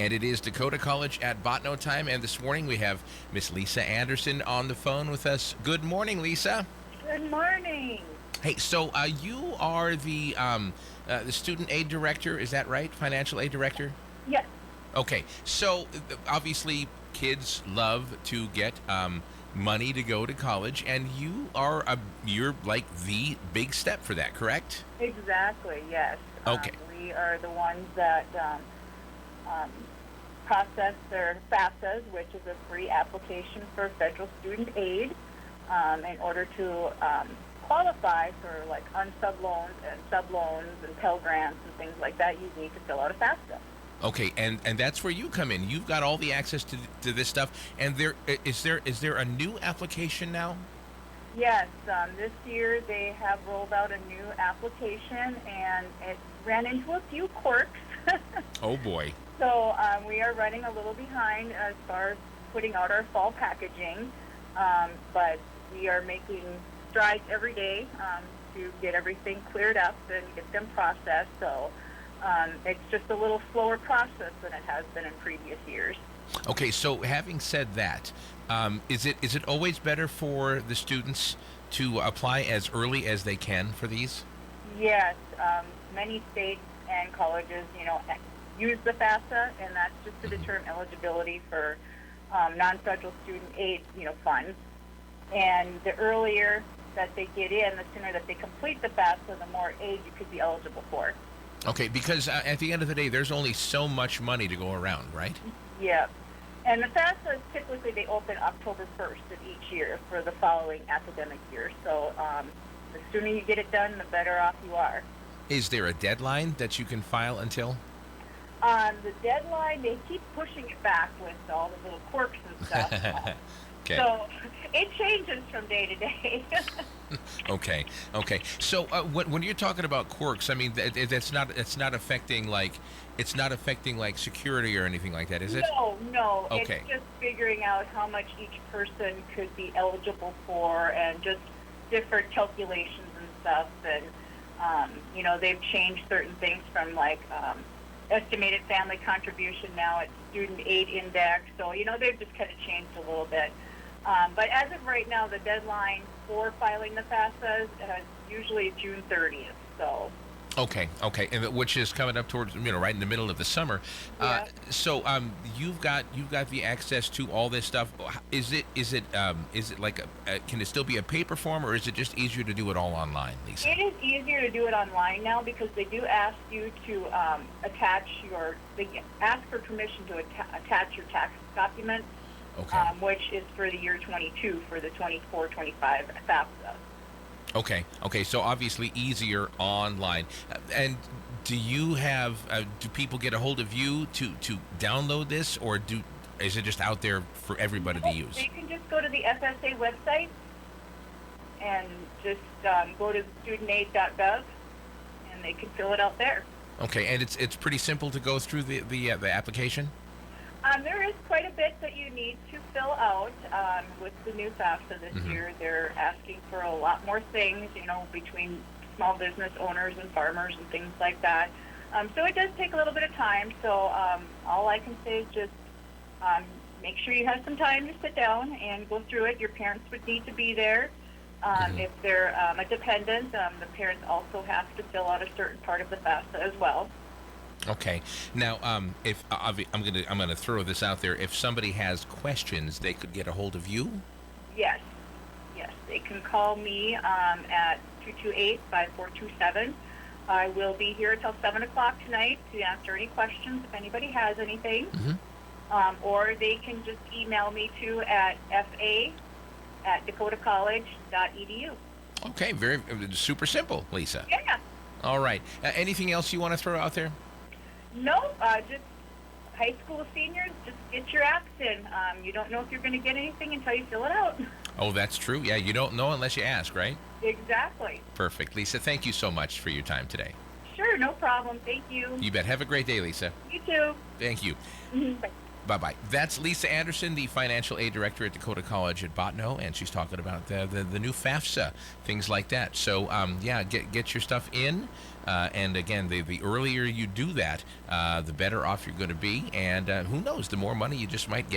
And it is Dakota College at Botno time, and this morning we have Miss Lisa Anderson on the phone with us. Good morning, Lisa. Good morning. Hey, so you are the student aid director, is that right? Financial aid director? Yes. Okay, so obviously kids love to get money to go to college, and you're like the big step for that, correct? Exactly, yes. Okay. We are the ones that process their FAFSAs, which is a free application for federal student aid, in order to qualify for like unsub loans and sub loans and Pell Grants and things like that. You need to fill out a FAFSA. Okay, and that's where you come in. You've got all the access to this stuff. And is there a new application now? Yes, this year they have rolled out a new application, and it ran into a few quirks. Oh boy. So we are running a little behind as far as putting out our fall packaging, but we are making strides every day to get everything cleared up and get them processed. So it's just a little slower process than it has been in previous years. Okay, so having said that, is it always better for the students to apply as early as they can for these? Yes, many states and colleges, use the FAFSA, and that's just to determine eligibility for non-federal student aid, funds. And the earlier that they get in, the sooner that they complete the FAFSA, the more aid you could be eligible for. Okay, because at the end of the day, there's only so much money to go around, right? Yeah. And the FAFSA, typically they open October 1st of each year for the following academic year. So the sooner you get it done, the better off you are. Is there a deadline that you can file until? The deadline, they keep pushing it back with all the little quirks and stuff. Okay. So it changes from day to day. Okay. So when you're talking about quirks, I mean it's not affecting like security or anything like that, is it? No. Okay. It's just figuring out how much each person could be eligible for, and just different calculations and stuff. And they've changed certain things from like estimated family contribution. Now it's student aid index. So they've just kind of changed a little bit. But as of right now, the deadline for filing the FAFSAs is usually June 30th. So. Okay, and which is coming up towards right in the middle of the summer. Yeah. So you've got the access to all this stuff. Is it like can it still be a paper form, or is it just easier to do it all online, Lisa? It is easier to do it online now because they do ask you to they ask for permission to attach your tax documents. Okay. Which is for the year 22 for the 24-25 FAFSA. Okay. So obviously easier online. And do you have? Do people get a hold of you to download this, or is it just out there for everybody to use? They can just go to the FSA website and just go to studentaid.gov, and they can fill it out there. Okay, and it's pretty simple to go through the application. There is quite a bit that you need to fill out with the new FAFSA this year. They're asking for a lot more things, between small business owners and farmers and things like that. So it does take a little bit of time. So all I can say is just make sure you have some time to sit down and go through it. Your parents would need to be there. If they're a dependent, the parents also have to fill out a certain part of the FAFSA as well. Okay. Now, if I'm gonna throw this out there, if somebody has questions, they could get a hold of you. Yes, they can call me at 228-5427. I will be here until 7 o'clock tonight to answer any questions if anybody has anything. Or they can just email me too at fa@dakotacollege.edu. Okay, very super simple, Lisa. Yeah. All right. Anything else you want to throw out there? No, just high school seniors, just get your apps in. You don't know if you're going to get anything until you fill it out. Oh, that's true. Yeah, you don't know unless you ask, right? Exactly. Perfect. Lisa, thank you so much for your time today. Sure, no problem. Thank you. You bet. Have a great day, Lisa. You too. Thank you. Bye. Bye-bye. That's Lisa Anderson, the Financial Aid Director at Dakota College at Bottineau, and she's talking about the new FAFSA, things like that. So, yeah, get your stuff in. And again, the earlier you do that, the better off you're going to be. And who knows, the more money you just might get.